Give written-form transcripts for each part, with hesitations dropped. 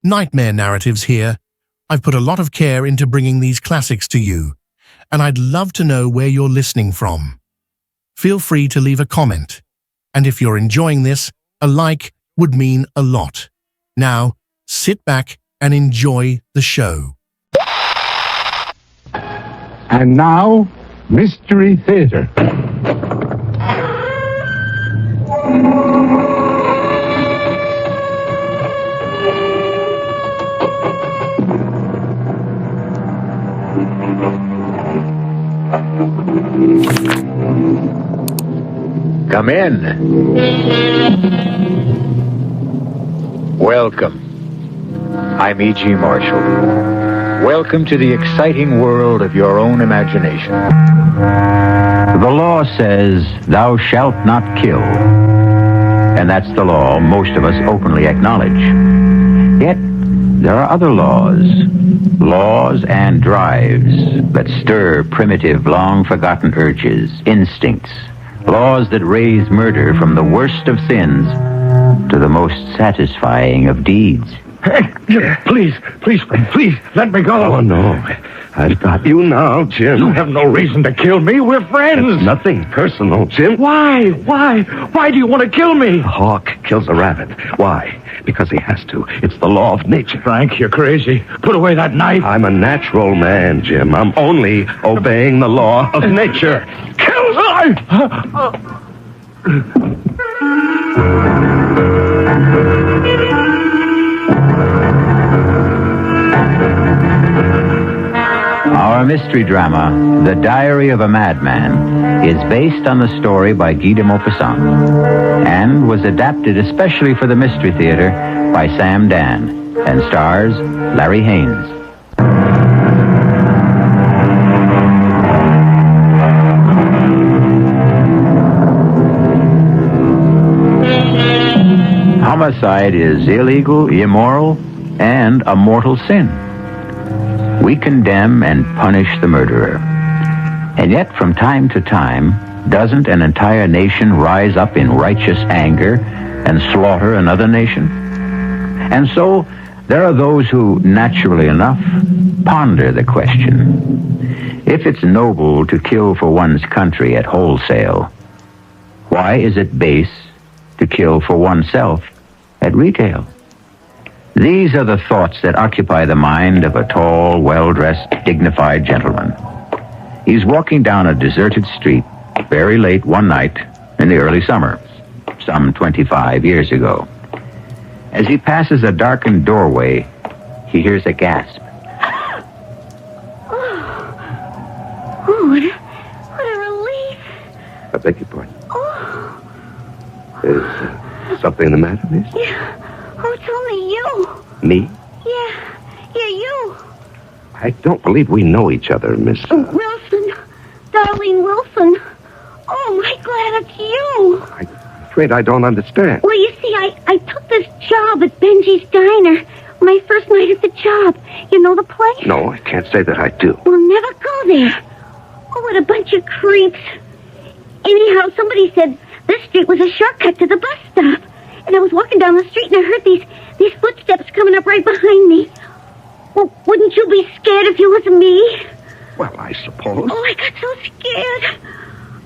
Nightmare Narratives here. I've put a lot of care into bringing these classics to you, and I'd love to know where you're listening from. Feel free to leave a comment, and if you're enjoying this, a like would mean a lot. Now, sit back and enjoy the show. And now, Mystery Theater. Come in. Welcome. I'm E.G. Marshall. Welcome to the exciting world of your own imagination. The law says, thou shalt not kill. And that's the law most of us openly acknowledge. Yet, there are other laws and drives that stir primitive, long-forgotten urges, instincts, laws that raise murder from the worst of sins to the most satisfying of deeds. Hey, please, let me go. Oh, no. I've got you now, Jim. You have no reason to kill me. We're friends. It's nothing personal, Jim. Why? Why do you want to kill me? A hawk kills a rabbit. Why? Because he has to. It's the law of nature. Frank, you're crazy. Put away that knife. I'm a natural man, Jim. I'm only obeying the law of nature. Kill me! Our mystery drama, The Diary of a Madman, is based on the story by Guy de Maupassant and was adapted especially for the Mystery Theater by Sam Dan and stars Larry Haynes. Homicide is illegal, immoral, and a mortal sin. We condemn and punish the murderer. And yet, from time to time, doesn't an entire nation rise up in righteous anger and slaughter another nation? And so, there are those who, naturally enough, ponder the question. If it's noble to kill for one's country at wholesale, why is it base to kill for oneself at retail? These are the thoughts that occupy the mind of a tall, well-dressed, dignified gentleman. He's walking down a deserted street very late one night in the early summer, some 25 years ago. As he passes a darkened doorway, he hears a gasp. What a relief. I beg your pardon. Oh. Is something the matter, miss? Yeah. Oh, it's only you. Me? Yeah, you. I don't believe we know each other, Miss... Wilson. Darlene Wilson. Oh, my glad it's you. I'm afraid I don't understand. Well, you see, I took this job at Benji's Diner. My first night at the job. You know the place? No, I can't say that I do. We'll never go there. Oh, what a bunch of creeps. Anyhow, somebody said this street was a shortcut to the bus stop. And I was walking down the street and I heard these footsteps coming up right behind me. Well, wouldn't you be scared if you was me? Well, I suppose. Oh, I got so scared.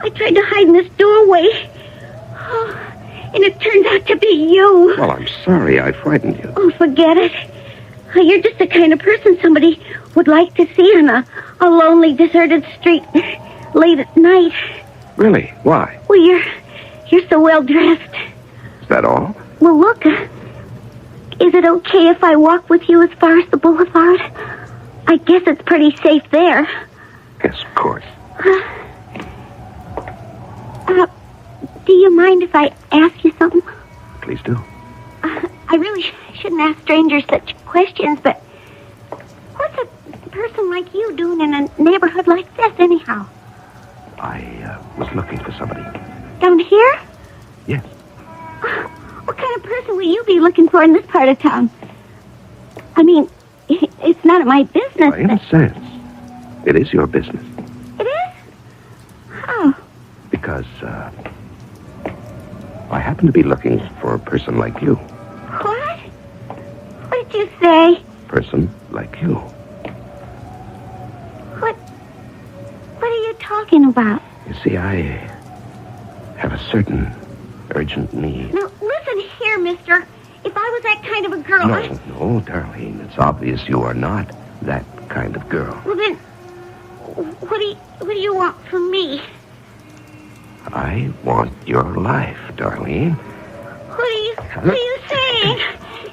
I tried to hide in this doorway. Oh, and it turned out to be you. Well, I'm sorry I frightened you. Oh, forget it. You're just the kind of person somebody would like to see on a lonely, deserted street late at night. Really? Why? Well, you're so well dressed. Is that all? Well, look. Is it okay if I walk with you as far as the boulevard? I guess it's pretty safe there. Yes, of course. Do you mind if I ask you something? Please do. I really shouldn't ask strangers such questions, but what's a person like you doing in a neighborhood like this, anyhow? I was looking for somebody. Down here? Yes. What kind of person will you be looking for in this part of town? I mean, it's none of my business. Well, in a sense, it is your business. It is? How? Because, I happen to be looking for a person like you. What? What did you say? Person like you. What are you talking about? You see, I have a certain urgent need. Now, listen here, mister. If I was that kind of a girl... No, Darlene. It's obvious you are not that kind of girl. Well, then, what do you want from me? I want your life, Darlene. What are you saying?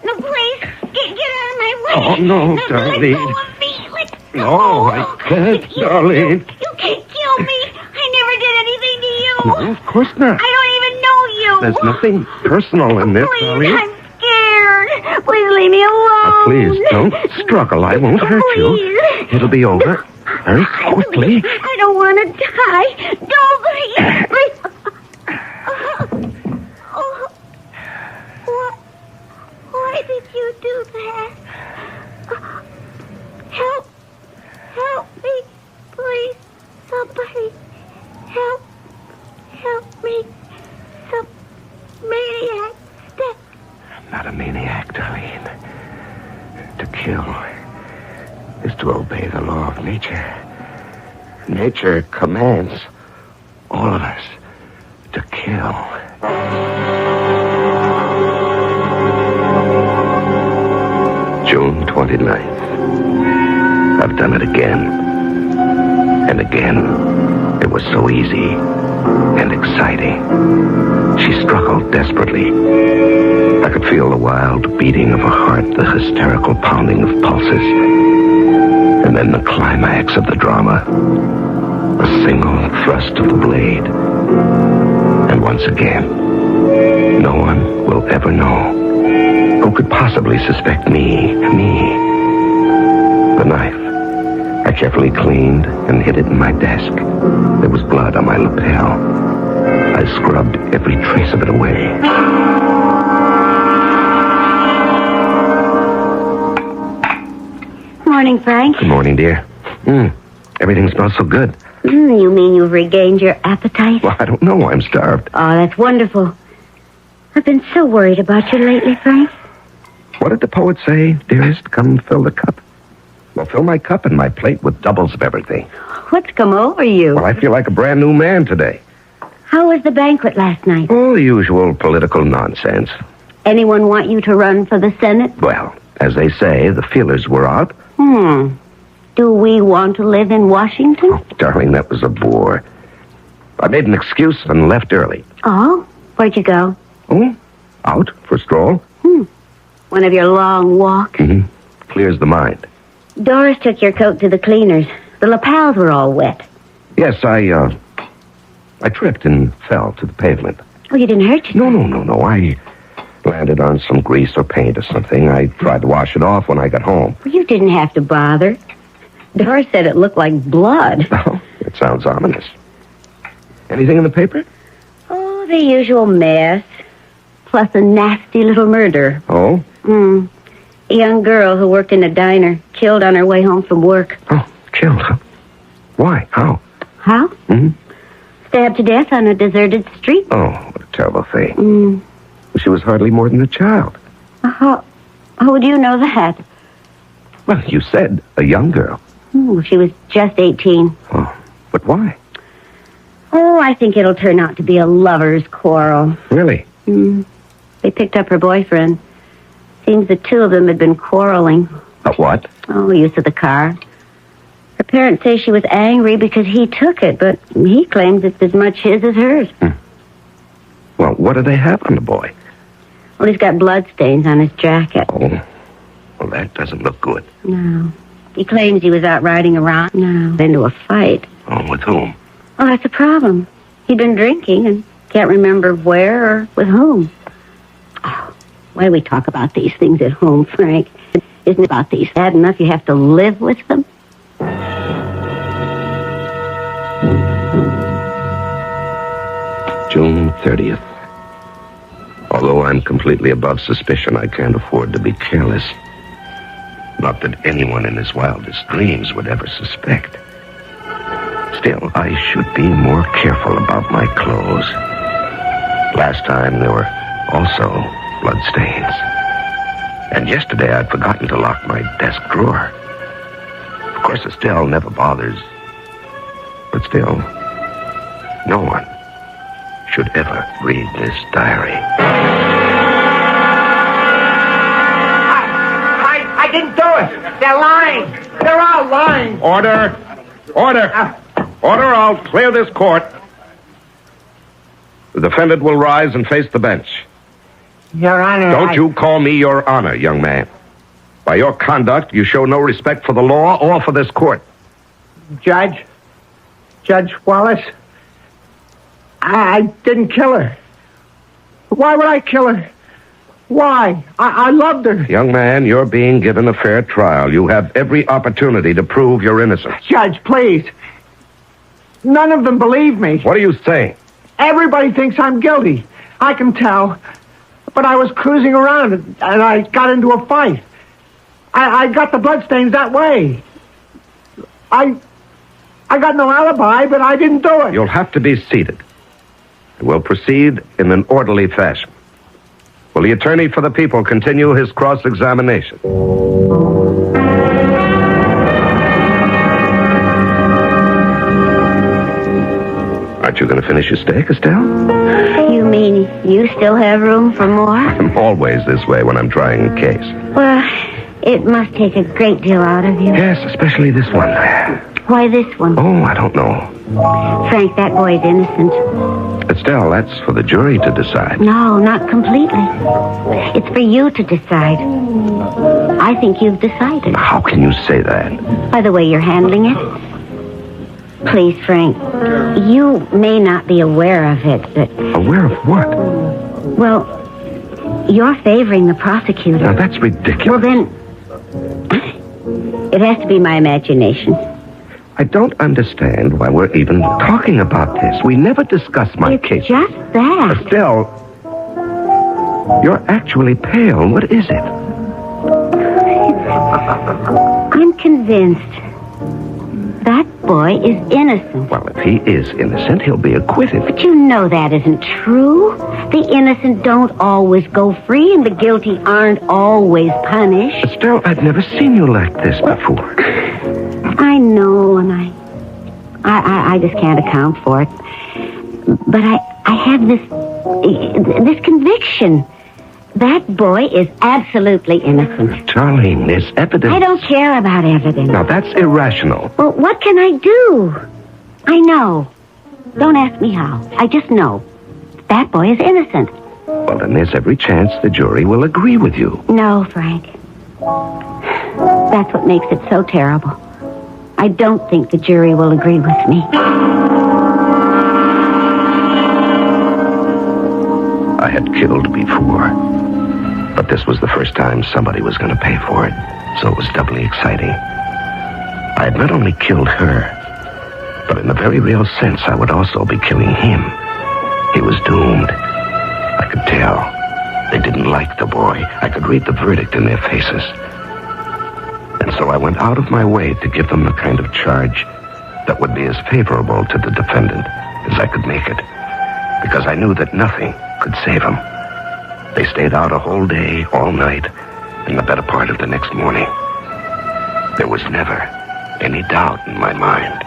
No, please, get out of my way. Oh, no, Let Darlene. go of me. Let go. No, I can't, Darlene. You can't kill me. I never did anything to you. No, of course not. I don't even know you. There's nothing personal in this, Please, Darlene. I'm scared. Please leave me alone. Please, don't struggle. I won't hurt you. Please. It'll be over very quickly. I don't want to die. Don't, please. Why did you do that? Help me, please. Somebody, help me. Some maniac. I'm not a maniac, Darlene. To kill is to obey the law of nature. Nature commands all of us to kill. June 29th. I've done it again. And again. It was so easy and exciting. She struggled desperately. I could feel the wild beating of her heart, the hysterical pounding of pulses. And then the climax of the drama. A single thrust of the blade. And once again, no one will ever know. Who could possibly suspect me? The knife. I carefully cleaned and hid it in my desk. There was blood on my lapel. I scrubbed every trace of it away. Morning, Frank. Good morning, dear. Everything smells so good. You mean you've regained your appetite? Well, I don't know. I'm starved. Oh, that's wonderful. I've been so worried about you lately, Frank. What did the poet say, dearest? Come fill the cup. Well, fill my cup and my plate with doubles of everything. What's come over you? Well, I feel like a brand new man today. How was the banquet last night? All the usual political nonsense. Anyone want you to run for the Senate? Well, as they say, the feelers were out. Do we want to live in Washington? Oh, darling, that was a bore. I made an excuse and left early. Oh? Where'd you go? Oh, out for a stroll. One of your long walks? Clears the mind. Doris took your coat to the cleaners. The lapels were all wet. Yes, I tripped and fell to the pavement. Oh, you didn't hurt yourself? No. I landed on some grease or paint or something. I tried to wash it off when I got home. Well, you didn't have to bother. Doris said it looked like blood. Oh, it sounds ominous. Anything in the paper? Oh, the usual mess. Plus a nasty little murder. Oh? A young girl who worked in a diner, killed on her way home from work. Oh, killed, huh? Why? How? How? Stabbed to death on a deserted street. Oh, what a terrible thing. She was hardly more than a child. How would you know that? Well, you said a young girl. She was just 18. Oh, but why? Oh, I think it'll turn out to be a lover's quarrel. Really? They picked up her boyfriend. Seems the two of them had been quarreling. A what? Oh, use of the car. Her parents say she was angry because he took it, but he claims it's as much his as hers. Well, what do they have on the boy? Well, he's got bloodstains on his jacket. Oh, well, that doesn't look good. No. He claims he was out riding around. No. Into a fight. Oh, with whom? Oh, that's the problem. He'd been drinking and can't remember where or with whom. Oh, why do we talk about these things at home, Frank? Isn't it about these bad enough you have to live with them? June 30th. Although I'm completely above suspicion, I can't afford to be careless. Not that anyone in his wildest dreams would ever suspect. Still, I should be more careful about my clothes. Last time, there were also bloodstains. And yesterday I'd forgotten to lock my desk drawer. Of course, Estelle never bothers. But still, no one should ever read this diary. I didn't do it. They're lying. They're all lying. Order. Order. Order, I'll clear this court. The defendant will rise and face the bench. Your Honor, Don't you call me Your Honor, young man. By your conduct, you show no respect for the law or for this court. Judge Wallace, I didn't kill her. Why would I kill her? Why? I loved her. Young man, you're being given a fair trial. You have every opportunity to prove your innocence. Judge, please. None of them believe me. What are you saying? Everybody thinks I'm guilty. I can tell. But I was cruising around and I got into a fight. I got the bloodstains that way. I got no alibi, but I didn't do it. You'll have to be seated. We'll proceed in an orderly fashion. Will the attorney for the people continue his cross-examination? Aren't you going to finish your steak, Estelle? You mean you still have room for more? I'm always this way when I'm trying a case. Well, it must take a great deal out of you. Yes, especially this one. Why this one? Oh, I don't know. Frank, that boy's innocent. Estelle, that's for the jury to decide. No, not completely. It's for you to decide. I think you've decided. How can you say that? By the way you're handling it. Please, Frank, you may not be aware of it, but... Aware of what? Well, you're favoring the prosecutor. Now, that's ridiculous. Well, then, it has to be my imagination. I don't understand why we're even talking about this. We never discussed my It's case. just that. Estelle, you're actually pale. What is it? I'm convinced that boy is innocent. Well, if he is innocent, he'll be acquitted. But you know that isn't true. The innocent don't always go free, and the guilty aren't always punished. Estelle, I've never seen you like this before. I know, and I just can't account for it. But I have this conviction. That boy is absolutely innocent. Darling, there's evidence. I don't care about evidence. Now, that's irrational. Well, what can I do? I know. Don't ask me how. I just know. That boy is innocent. Well, then there's every chance the jury will agree with you. No, Frank. That's what makes it so terrible. I don't think the jury will agree with me. I had killed before, but this was the first time somebody was going to pay for it, so it was doubly exciting. I had not only killed her, but in a very real sense, I would also be killing him. He was doomed. I could tell. They didn't like the boy. I could read the verdict in their faces. And so I went out of my way to give them the kind of charge that would be as favorable to the defendant as I could make it, because I knew that nothing could save him. They stayed out a whole day, all night, and the better part of the next morning. There was never any doubt in my mind.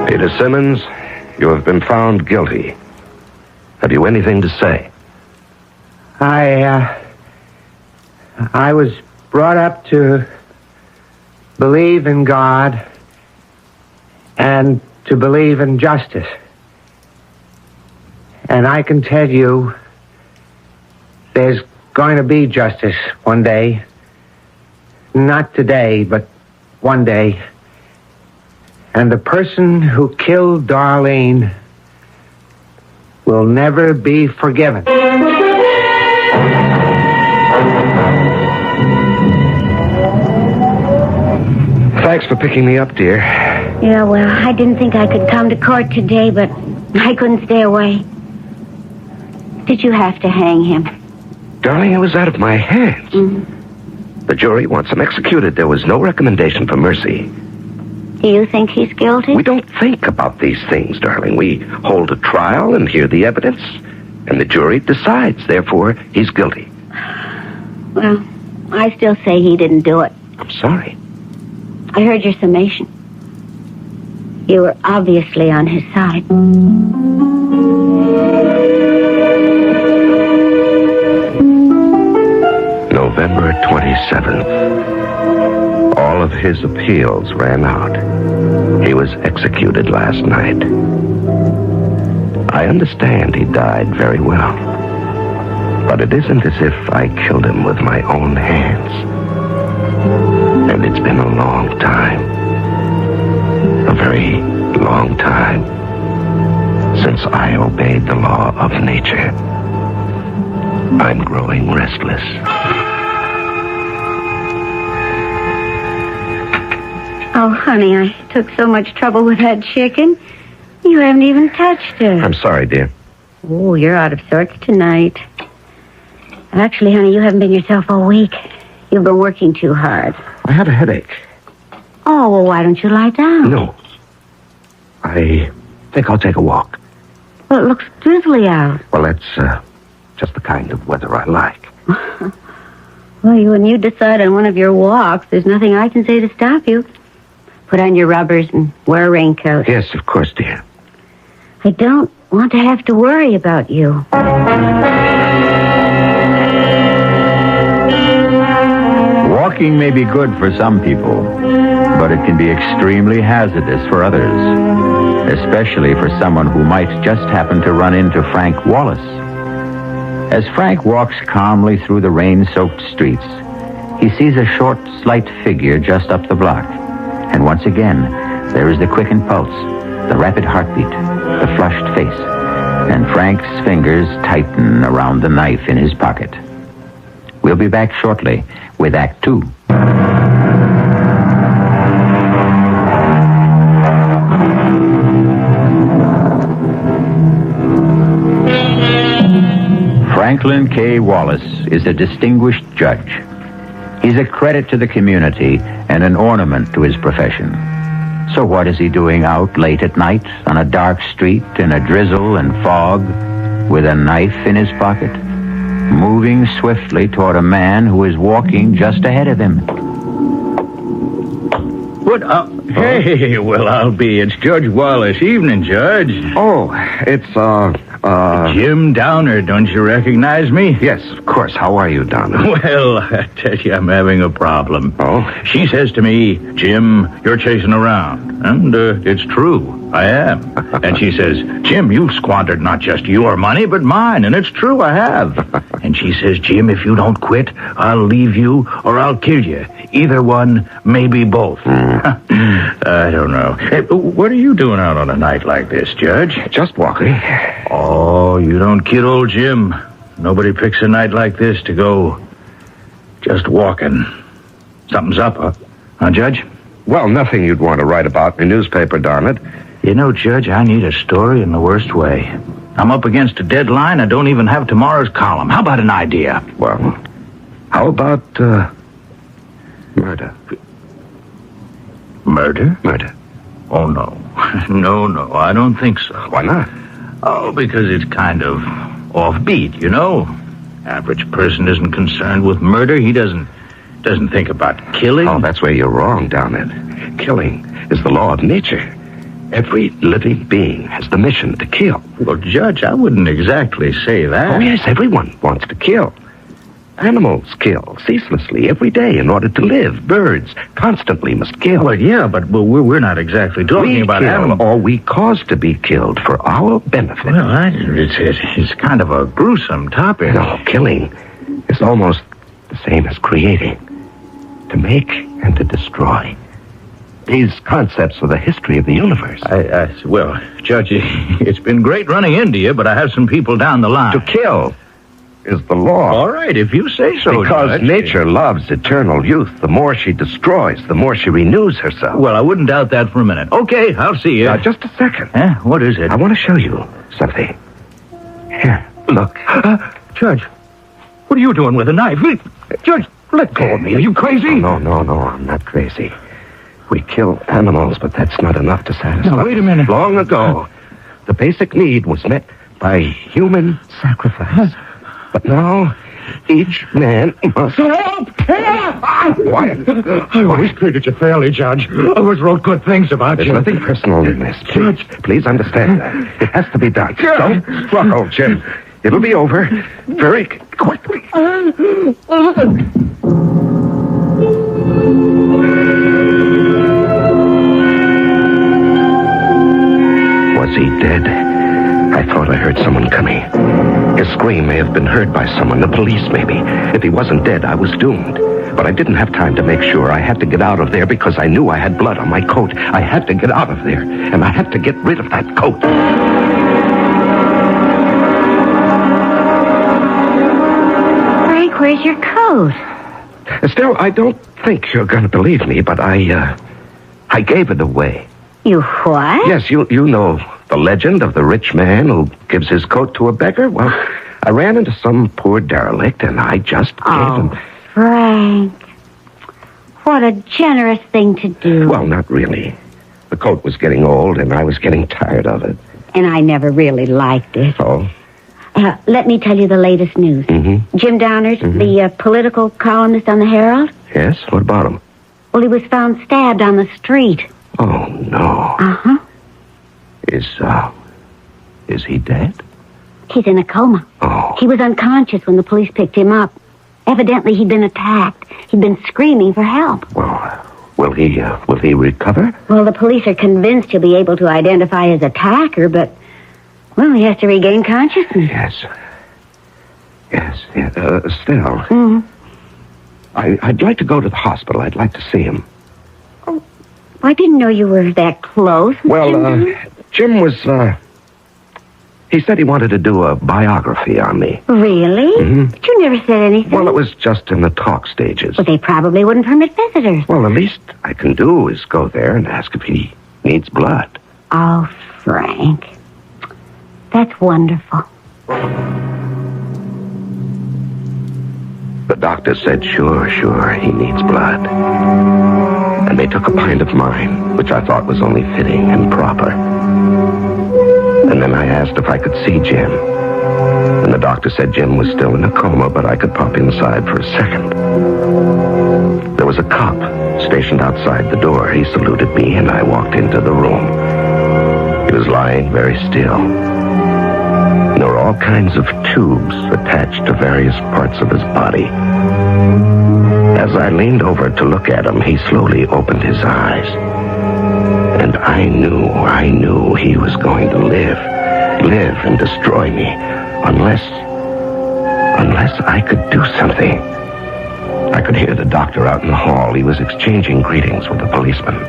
Ada Simmons, you have been found guilty. Have you anything to say? I was brought up to believe in God and to believe in justice. And I can tell you, there's going to be justice one day. Not today, but one day. And the person who killed Darlene will never be forgiven. Thanks for picking me up, dear. Yeah, well, I didn't think I could come to court today, but I couldn't stay away. Did you have to hang him? Darling, it was out of my hands. Mm-hmm. The jury wants him executed. There was no recommendation for mercy. Do you think he's guilty? We don't think about these things, darling. We hold a trial and hear the evidence, and the jury decides. Therefore, he's guilty. Well, I still say he didn't do it. I'm sorry. I heard your summation. You were obviously on his side. November 27th. All of his appeals ran out. He was executed last night. I understand he died very well. But it isn't as if I killed him with my own hands. And it's been a long time. A very long time since I obeyed the law of nature. I'm growing restless. Oh, honey, I took so much trouble with that chicken. You haven't even touched her. I'm sorry, dear. Oh, you're out of sorts tonight. Actually, honey, you haven't been yourself all week. You've been working too hard. I had a headache. Oh, well, why don't you lie down? No. I think I'll take a walk. Well, it looks drizzly out. Well, that's just the kind of weather I like. Well, when you decide on one of your walks, there's nothing I can say to stop you. Put on your rubbers and wear a raincoat. Yes, of course, dear. I don't want to have to worry about you. Walking may be good for some people, but it can be extremely hazardous for others, especially for someone who might just happen to run into Frank Wallace. As Frank walks calmly through the rain-soaked streets, he sees a short, slight figure just up the block. And once again, there is the quickened pulse, the rapid heartbeat, the flushed face, and Frank's fingers tighten around the knife in his pocket. We'll be back shortly with Act 2. Franklin K. Wallace is a distinguished judge. He's a credit to the community and an ornament to his profession. So what is he doing out late at night on a dark street in a drizzle and fog with a knife in his pocket? Moving swiftly toward a man who is walking just ahead of him. What? Hey, well, I'll be. It's Judge Wallace. Evening, Judge. Oh, it's, Jim Downer, don't you recognize me? Yes, of course. How are you, Donna? Well, I tell you, I'm having a problem. Oh? She says to me, Jim, you're chasing around. And it's true. I am. And she says, Jim, you've squandered not just your money, but mine. And it's true, I have. And she says, Jim, if you don't quit, I'll leave you or I'll kill you. Either one, maybe both. I don't know. Hey, what are you doing out on a night like this, Judge? Just walking. Oh, you don't kid old Jim. Nobody picks a night like this to go just walking. Something's up, huh, Judge? Well, nothing you'd want to write about in a newspaper, darn it. You know, Judge, I need a story in the worst way. I'm up against a deadline. I don't even have tomorrow's column. How about an idea? Well, how about, murder? Murder? Murder. Oh, no. No, I don't think so. Why not? Oh, because it's kind of offbeat, you know? Average person isn't concerned with murder. He doesn't think about killing. Oh, that's where you're wrong, down it. Killing is the law of nature. Every living being has the mission to kill. Well, Judge, I wouldn't exactly say that. Oh, yes, everyone wants to kill. Animals kill ceaselessly every day in order to live. Birds constantly must kill. Well, yeah, but we're not exactly talking about animals. Or we cause to be killed for our benefit. Well, it's kind of a gruesome topic. No, killing is almost the same as creating. To make and to destroy. These concepts are the history of the universe. Well, Judge, it's been great running into you, but I have some people down the line. To kill is the law. All right, if you say so, because Judge. Nature loves eternal youth. The more she destroys, the more she renews herself. Well, I wouldn't doubt that for a minute. Okay, I'll see you. Now, just a second. What is it? I want to show you something. Here, look. Judge, what are you doing with a knife? Judge, let go of me. Are you crazy? No, I'm not crazy. We kill animals, but that's not enough to satisfy. Now, wait a minute. Long ago, the basic need was met by human sacrifice. But now, each man must... Help! Help! Quiet. I always treated you fairly, Judge. I always wrote good things about There's you. nothing personal in this. Please understand that. It has to be done. Don't struggle, Jim. It'll be over very quickly. Was he dead? I thought I heard someone coming. His scream may have been heard by someone, the police maybe. If he wasn't dead, I was doomed. But I didn't have time to make sure. I had to get out of there because I knew I had blood on my coat. I had to get out of there, and I had to get rid of that coat. Frank, where's your coat? Still, I don't think you're going to believe me, but I gave it away. You what? Yes, you know the legend of the rich man who gives his coat to a beggar? Well, I ran into some poor derelict, and I just gave him... Frank. What a generous thing to do. Well, not really. The coat was getting old, and I was getting tired of it. And I never really liked it. Oh? Let me tell you the latest news. Mm-hmm. Jim Downard, the political columnist on the Herald. Yes? What about him? Well, he was found stabbed on the street. Oh, no. Uh-huh. Is he dead? He's in a coma. Oh. He was unconscious when the police picked him up. Evidently, he'd been attacked. He'd been screaming for help. Well, will he recover? Well, the police are convinced he'll be able to identify his attacker, but, well, he has to regain consciousness. Yes. Still. Mm-hmm. I'd like to go to the hospital. I'd like to see him. Oh, I didn't know you were that close. Well, Jim was, he said he wanted to do a biography on me. Really? Mm-hmm. But you never said anything. Well, it was just in the talk stages. Well, they probably wouldn't permit visitors. Well, the least I can do is go there and ask if he needs blood. Oh, Frank. That's wonderful. The doctor said, sure, he needs blood. And they took a pint of mine, which I thought was only fitting and proper. And then I asked if I could see Jim. And the doctor said Jim was still in a coma, but I could pop inside for a second. There was a cop stationed outside the door. He saluted me, and I walked into the room. He was lying very still. And there were all kinds of tubes attached to various parts of his body. As I leaned over to look at him, he slowly opened his eyes. And I knew he was going to live and destroy me, unless I could do something. I could hear the doctor out in the hall. He was exchanging greetings with the policeman.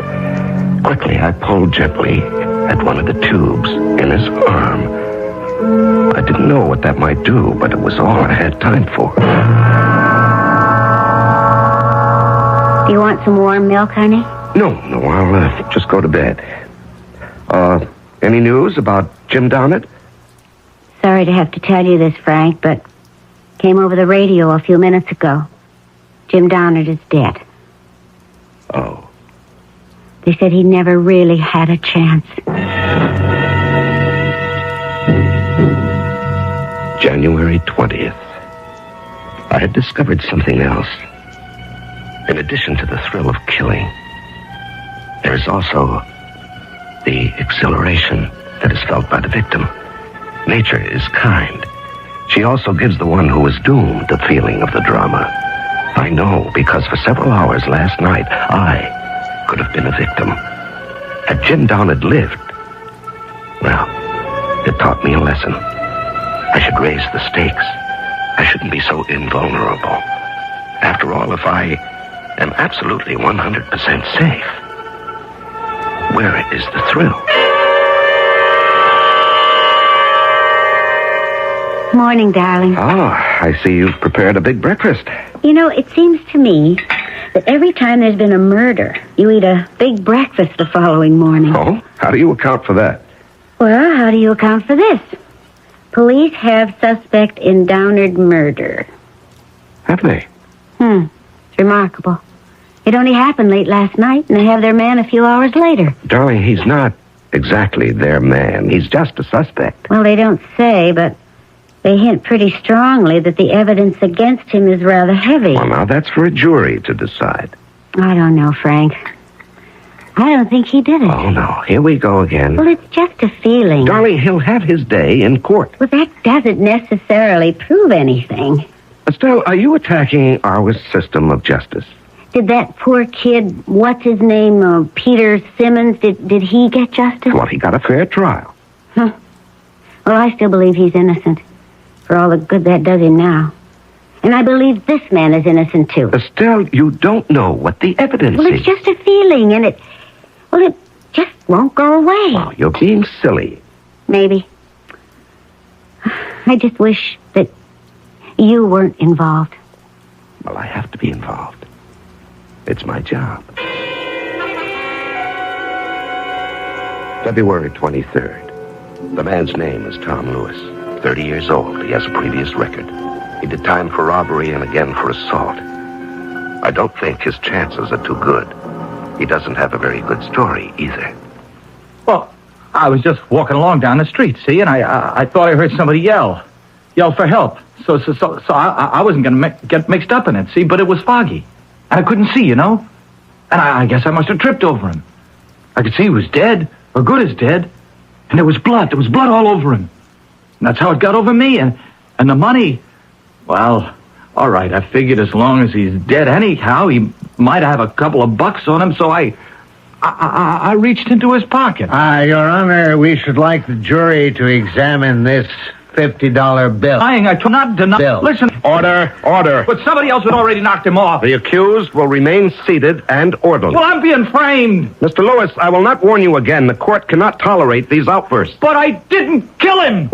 Quickly, I pulled gently at one of the tubes in his arm. I didn't know what that might do, but it was all I had time for. Do you want some warm milk, honey? No, I'll just go to bed. Any news about Jim Downard? Sorry to have to tell you this, Frank, but came over the radio a few minutes ago. Jim Downard is dead. Oh. They said he never really had a chance. January 20th. I had discovered something else. In addition to the thrill of killing, there is also the exhilaration that is felt by the victim. Nature is kind. She also gives the one who is doomed the feeling of the drama. I know, because for several hours last night, I could have been a victim. Had Jim Downard lived, well, it taught me a lesson. I should raise the stakes. I shouldn't be so invulnerable. After all, if I am absolutely 100% safe, where is the thrill? Morning, darling. Ah, I see you've prepared a big breakfast. You know, it seems to me that every time there's been a murder, you eat a big breakfast the following morning. Oh? How do you account for that? Well, how do you account for this? Police have suspect in Downard murder. Have they? It's remarkable. It only happened late last night, and they have their man a few hours later. Darling, he's not exactly their man. He's just a suspect. Well, they don't say, but they hint pretty strongly that the evidence against him is rather heavy. Well, now, that's for a jury to decide. I don't know, Frank. I don't think he did it. Oh, no. Here we go again. Well, it's just a feeling. Darling, he'll have his day in court. Well, that doesn't necessarily prove anything. Estelle, are you attacking our system of justice? Did that poor kid, what's his name, Peter Simmons, did he get justice? Well, he got a fair trial. Huh. Well, I still believe he's innocent, for all the good that does him now. And I believe this man is innocent, too. Estelle, you don't know what the evidence Well, is. it's just a feeling, and it just won't go away. Oh, you're being silly. Maybe. I just wish that you weren't involved. Well, I have to be involved. It's my job. February 23rd. The man's name is Tom Lewis. 30 years old. He has a previous record. He did time for robbery and again for assault. I don't think his chances are too good. He doesn't have a very good story either. Well, I was just walking along down the street, see, and I thought I heard somebody yell for help. So I wasn't going to get mixed up in it, see, but it was foggy. And I couldn't see, And I guess I must have tripped over him. I could see he was dead, or good as dead. And there was blood. There was blood all over him. And that's how it got over me. And the money, well, all right, I figured as long as he's dead anyhow, he might have a couple of bucks on him, so I reached into his pocket. Your Honor, we should like the jury to examine this $50 bill. I not deny. Bill. Listen. Order. But somebody else had already knocked him off. The accused will remain seated and orderly. Well, I'm being framed. Mr. Lewis, I will not warn you again. The court cannot tolerate these outbursts. But I didn't kill him.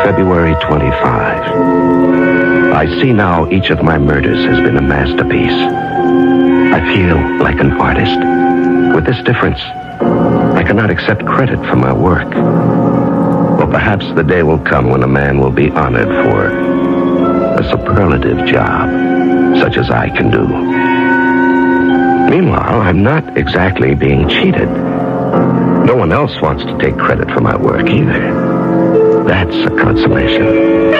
February 25. I see now each of my murders has been a masterpiece. I feel like an artist. With this difference, I cannot accept credit for my work. Or perhaps the day will come when a man will be honored for a superlative job, such as I can do. Meanwhile, I'm not exactly being cheated. No one else wants to take credit for my work either. That's a consolation.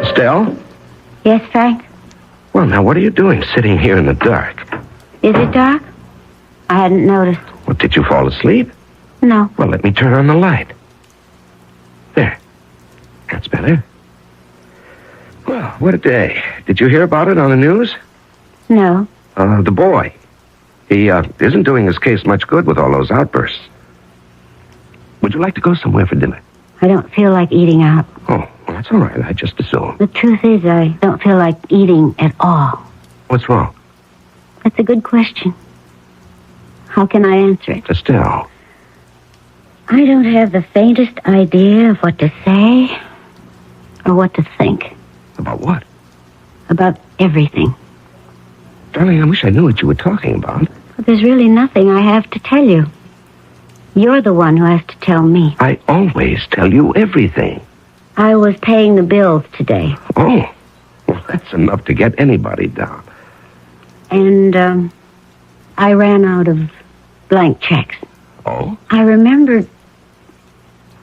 Estelle? Yes, Frank? Well, now, what are you doing sitting here in the dark? Is it dark? I hadn't noticed. Well, did you fall asleep? No. Well, let me turn on the light. There. That's better. Well, what a day. Did you hear about it on the news? No. The boy. He isn't doing his case much good with all those outbursts. Would you like to go somewhere for dinner? I don't feel like eating out. Oh, well, that's all right. I just assumed. The truth is, I don't feel like eating at all. What's wrong? That's a good question. How can I answer it? Estelle. I don't have the faintest idea of what to say or what to think. About what? About everything. Darling, I wish I knew what you were talking about. But there's really nothing I have to tell you. You're the one who has to tell me. I always tell you everything. I was paying the bills today. Oh, well, that's enough to get anybody down. And, I ran out of blank checks. Oh? I remembered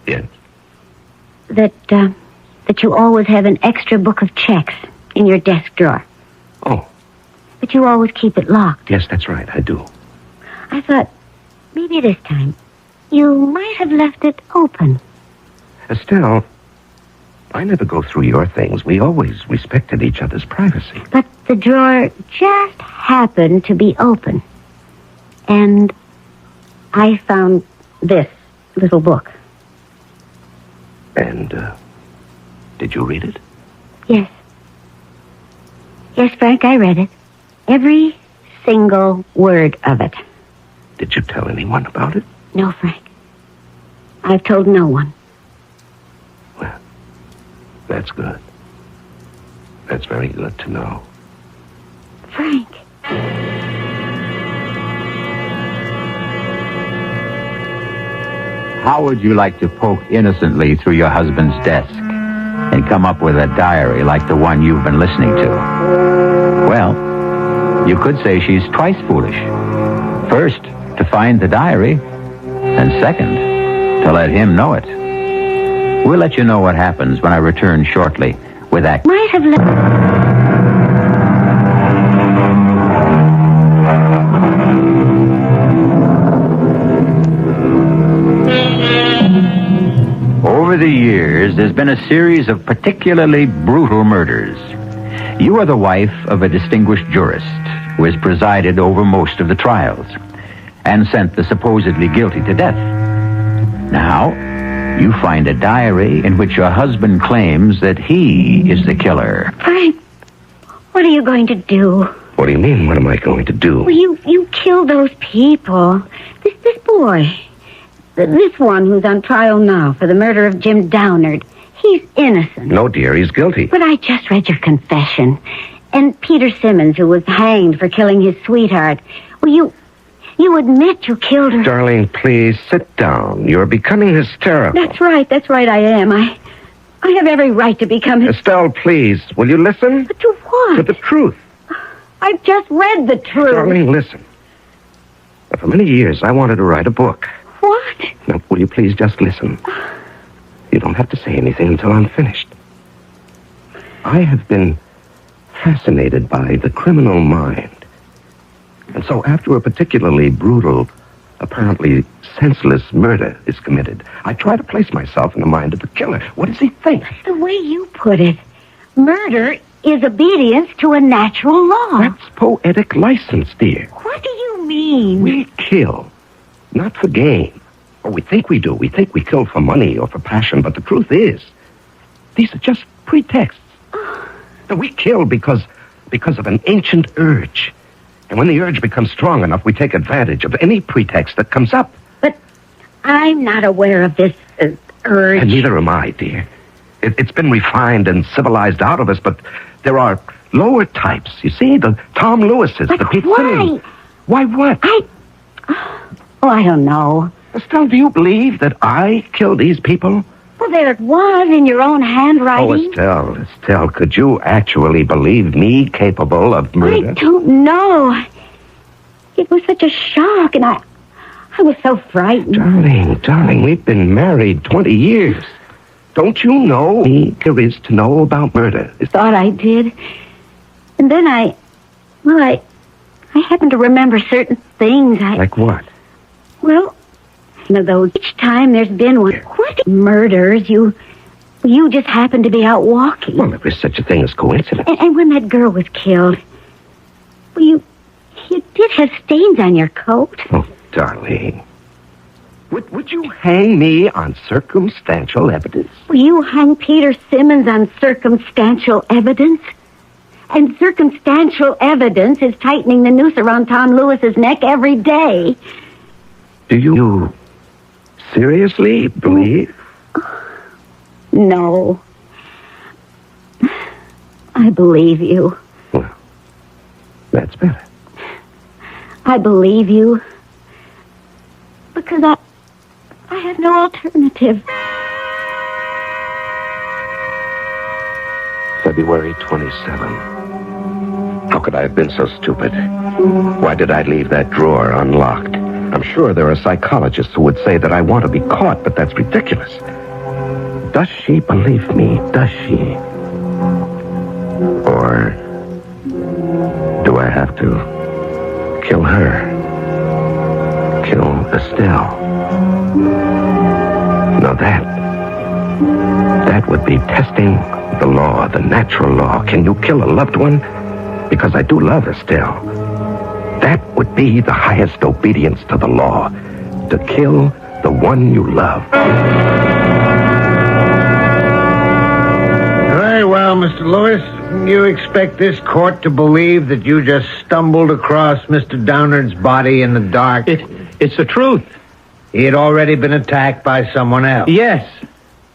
Yes. that you always have an extra book of checks in your desk drawer. Oh, But you always keep it locked. yes, that's right. I do. I thought, maybe this time, you might have left it open. Estelle, I never go through your things. We always respected each other's privacy. But the drawer just happened to be open. And I found this little book. And, did you read it? Yes. Yes, Frank, I read it. Every single word of it. Did you tell anyone about it? No, Frank. I've told no one. Well, that's good. That's very good to know. Frank. how would you like to poke innocently through your husband's desk and come up with a diary like the one you've been listening to? Well, you could say she's twice foolish. First, to find the diary, and second, to let him know it. We'll let you know what happens when I return shortly with that. Might have Over the years, there's been a series of particularly brutal murders. You are the wife of a distinguished jurist who has presided over most of the trials and sent the supposedly guilty to death. Now, you find a diary in which your husband claims that he is the killer. Frank, what are you going to do? What do you mean, what am I going to do? Well, you killed those people. This boy, this one who's on trial now for the murder of Jim Downard, he's innocent. No, dear, he's guilty. But I just read your confession. And Peter Simmons, who was hanged for killing his sweetheart. Well, you admit you killed her. Darling, please, sit down. You're becoming hysterical. That's right, I am. I have every right to become Estelle, please, will you listen? But to what? To the truth. I've just read the truth. Darling, listen. Now, for many years, I wanted to write a book. What? Now, will you please just listen? You don't have to say anything until I'm finished. I have been fascinated by the criminal mind. And so after a particularly brutal, apparently senseless murder is committed, I try to place myself in the mind of the killer. What does he think? The way you put it, murder is obedience to a natural law. That's poetic license, dear. What do you mean? We kill, not for gain. Or we think we do. We think we kill for money or for passion, but the truth is, these are just pretexts. We kill because of an ancient urge. And when the urge becomes strong enough, we take advantage of any pretext that comes up. But I'm not aware of this urge. And neither am I, dear. It's been refined and civilized out of us, but there are lower types. You see, the Tom Lewises, But the Pete why? Simmons. Why what? I don't know. Estelle, do you believe that I killed these people? Well, there it was in your own handwriting. Oh, Estelle, could you actually believe me capable of murder? I don't know. It was such a shock, and I was so frightened. Darling, we've been married 20 years. Don't you know there is to know about murder? Thought I did. And then I happened to remember certain things. Like what? Well, though each time there's been one. What murders? You just happened to be out walking. Well, there is such a thing as coincidence. And when that girl was killed, well, you did have stains on your coat. Oh, darling. Would you hang me on circumstantial evidence? Well, you hung Peter Simmons on circumstantial evidence. And circumstantial evidence is tightening the noose around Tom Lewis's neck every day. Do you seriously believe? No. I believe you. Well, that's better. I believe you. Because I have no alternative. February 27. How could I have been so stupid? Why did I leave that drawer unlocked? I'm sure there are psychologists who would say that I want to be caught, but that's ridiculous. Does she believe me? Does she? Or do I have to kill her? Kill Estelle? Now that would be testing the law, the natural law. Can you kill a loved one? Because I do love Estelle. That would be the highest obedience to the law, to kill the one you love. Very well, Mr. Lewis. You expect this court to believe that you just stumbled across Mr. Downard's body in the dark? It's the truth. He had already been attacked by someone else. Yes.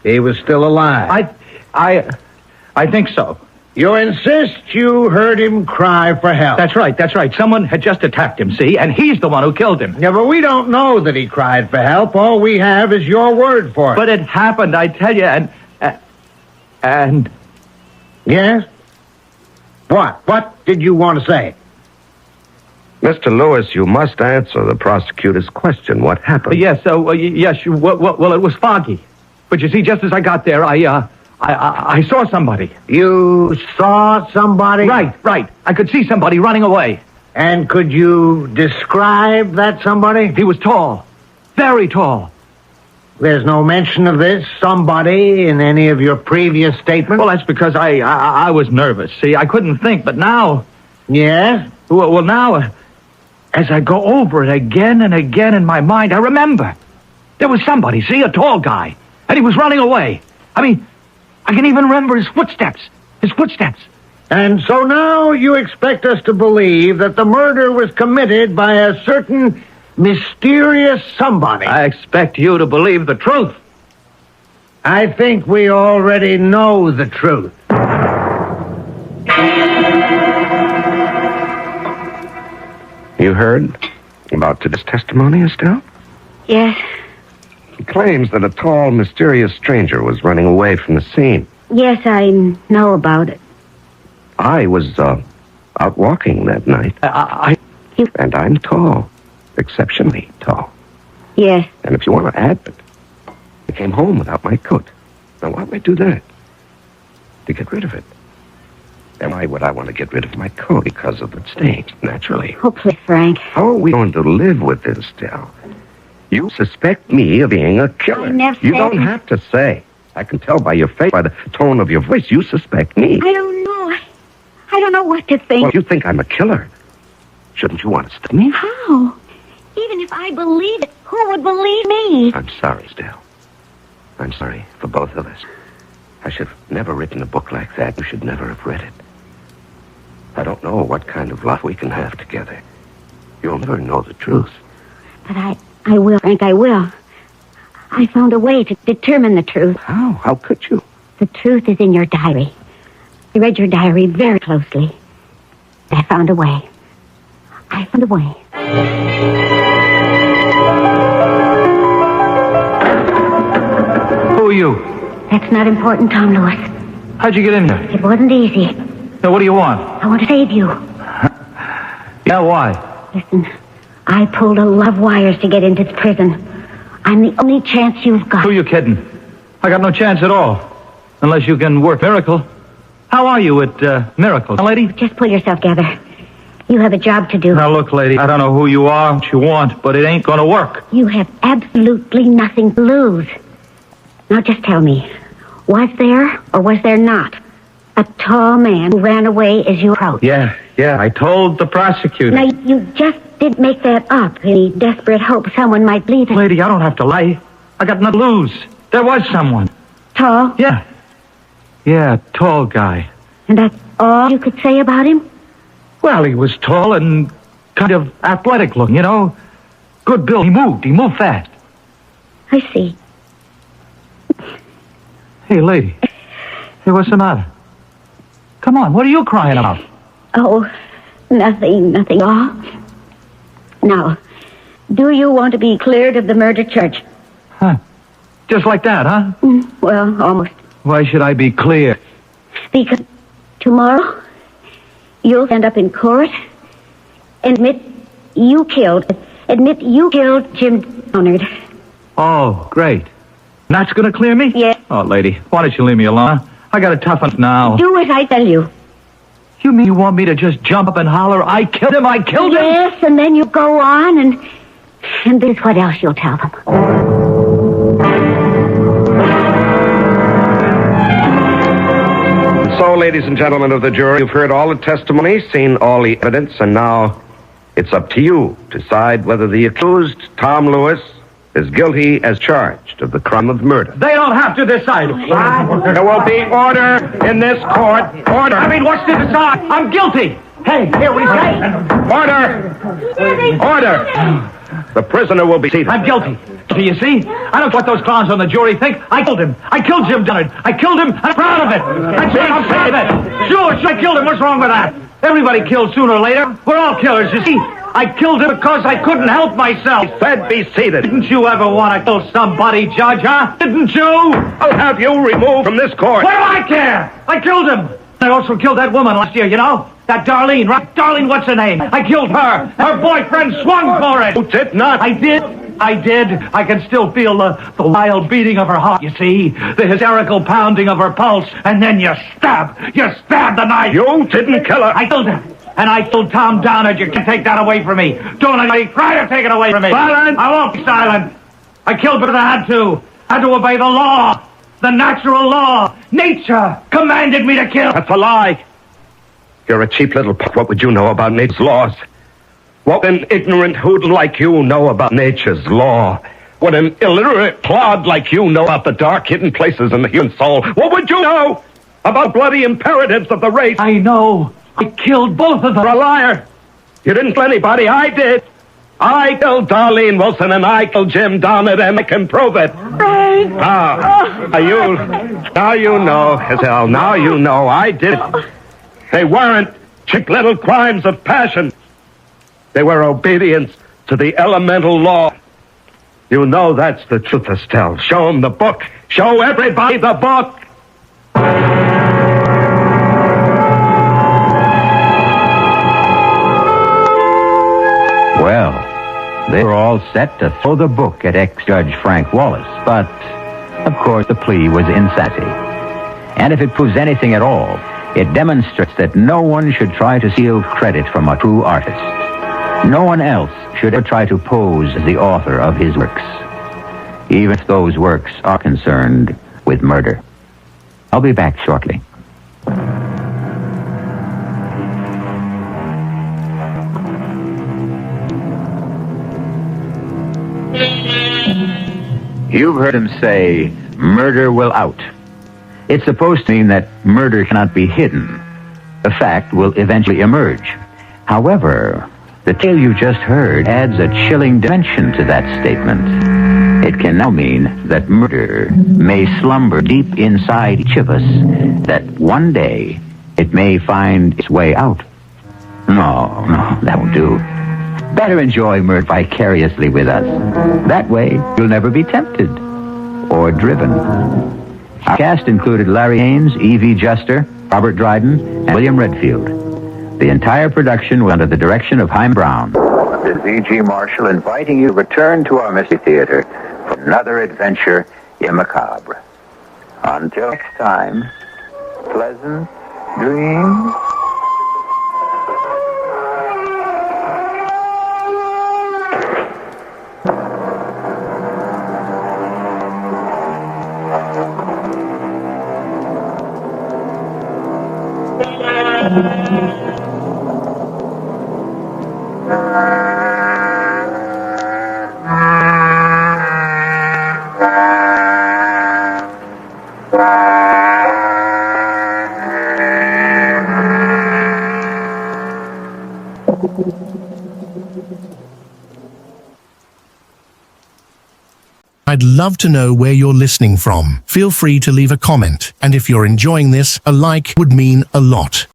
He was still alive. I think so. You insist you heard him cry for help. That's right. Someone had just attacked him, see? And he's the one who killed him. Yeah, but we don't know that he cried for help. All we have is your word for it. But it happened, I tell you, and... Yes? What? What did you want to say? Mr. Lewis, you must answer the prosecutor's question. What happened? Yes, well, it was foggy. But you see, just as I got there, I saw somebody. You saw somebody? Right. I could see somebody running away. And could you describe that somebody? He was tall. Very tall. There's no mention of this somebody in any of your previous statements? Well, that's because I was nervous. See, I couldn't think, but now... Yes? Well, now, as I go over it again and again in my mind, I remember. There was somebody, see, a tall guy. And he was running away. I mean, I can even remember his footsteps. And so now you expect us to believe that the murder was committed by a certain mysterious somebody. I expect you to believe the truth. I think we already know the truth. You heard about today's testimony, Estelle? Yes. He claims that a tall, mysterious stranger was running away from the scene. Yes, I know about it. I was out walking that night. And I'm tall. Exceptionally tall. Yes. And if you want to add it, I came home without my coat. Now, why would I do that? To get rid of it. And why would I want to get rid of my coat? Because of the stains, naturally. Oh, please, Frank. How are we going to live with this, Estelle? You suspect me of being a killer. I never You said don't that. have to say. I can tell by your face, by the tone of your voice, you suspect me. I don't know. I don't know what to think. Well, if you think I'm a killer, shouldn't you want to stop me? How? Even if I believe it, who would believe me? I'm sorry, Estelle. I'm sorry for both of us. I should have never written a book like that. You should never have read it. I don't know what kind of life we can have together. You'll never know the truth. But I will, Frank, I will. I found a way to determine the truth. How? How could you? The truth is in your diary. I read your diary very closely. I found a way. Who are you? That's not important, Tom Lewis. How'd you get in here? It wasn't easy. Now, what do you want? I want to save you. Yeah, why? Listen, I pulled a lot of wires to get into the prison. I'm the only chance you've got. Who are you kidding? I got no chance at all. Unless you can work Miracle. How are you at Miracle, lady? Just pull yourself together. You have a job to do. Now, look, lady, I don't know who you are, what you want, but it ain't gonna work. You have absolutely nothing to lose. Now, just tell me, was there or was there not a tall man who ran away as you approached? Yeah, I told the prosecutor. Now, you just didn't make that up in the desperate hope someone might believe it. Lady, I don't have to lie. I got nothing to lose. There was someone. Tall? Yeah, tall guy. And that's all you could say about him? Well, he was tall and kind of athletic looking, you know. Good build. He moved fast. I see. Hey, lady. Hey, what's the matter? Come on, what are you crying about? Oh, nothing. All. Now, do you want to be cleared of the murder charge? Huh. Just like that, huh? Well, almost. Why should I be clear? Because tomorrow, you'll stand up in court and admit you killed Jim Downard. Oh, great. That's gonna clear me? Yes. Oh, lady, why don't you leave me alone? I got a tough one now. Do as I tell you. You mean you want me to just jump up and holler, I killed him? Yes, and then you go on and this is what else you'll tell them. So, ladies and gentlemen of the jury, you've heard all the testimony, seen all the evidence, and now it's up to you to decide whether the accused, Tom Lewis, is guilty as charged of the crime of murder. They don't have to decide. There will be order in this court. Order. I mean, what's to decide? I'm guilty. Hey, here we say. Order. Order. The prisoner will be seated. I'm guilty. You see? I don't know what those clowns on the jury think. I killed him. I killed Jim Dunnard. I killed him, and I'm proud of it. That's it. I'm proud of it. Sure, I killed him. What's wrong with that? Everybody kills sooner or later. We're all killers, you see. I killed him because I couldn't help myself. Said be seated. Didn't you ever want to kill somebody, Judge, huh? Didn't you? I'll have you removed from this court. What do I care? I killed him. I also killed that woman last year, you know? That Darlene, right? Darlene, what's her name? I killed her. Her boyfriend swung for it. You did not. I did. I can still feel the wild beating of her heart, you see? The hysterical pounding of her pulse. And then you stab the knife. You didn't kill her. I killed her. And I killed Tom Downard. You can't take that away from me. Don't anybody try to take it away from me. Silent. I won't be silent. I killed because I had to. Had to obey the law. The natural law. Nature commanded me to kill. That's a lie. You're a cheap little punk. What would you know about nature's laws? What would an ignorant hoodlum like you know about nature's law? What an illiterate clod like you know about the dark hidden places in the human soul? What would you know about bloody imperatives of the race? I know. I killed both of them. You're a liar. You didn't kill anybody. I did. I killed Darlene Wilson and I killed Jim Downard, and I can prove it. Frank! Now you know, Hazel. Now you know I did it. They weren't cheap little crimes of passion. They were obedience to the elemental law. You know that's the truth, Estelle. Show them the book. Show everybody the book. Well, they were all set to throw the book at ex-Judge Frank Wallace, but, of course, the plea was insanity. And if it proves anything at all, it demonstrates that no one should try to steal credit from a true artist. No one else should ever try to pose as the author of his works, even if those works are concerned with murder. I'll be back shortly. You've heard him say, murder will out. It's supposed to mean that murder cannot be hidden. The fact will eventually emerge. However, the tale you just heard adds a chilling dimension to that statement. It can now mean that murder may slumber deep inside each of us, that one day it may find its way out. No, that won't do. Better enjoy murder vicariously with us. That way, you'll never be tempted or driven. Our cast included Larry Haynes, E.V. Juster, Robert Dryden, and William Redfield. The entire production was under the direction of Haim Brown. This is E.G. Marshall inviting you to return to our Mystery Theater for another adventure in macabre. Until next time, pleasant dreams. I'd love to know where you're listening from. Feel free to leave a comment, and if you're enjoying this, a like would mean a lot.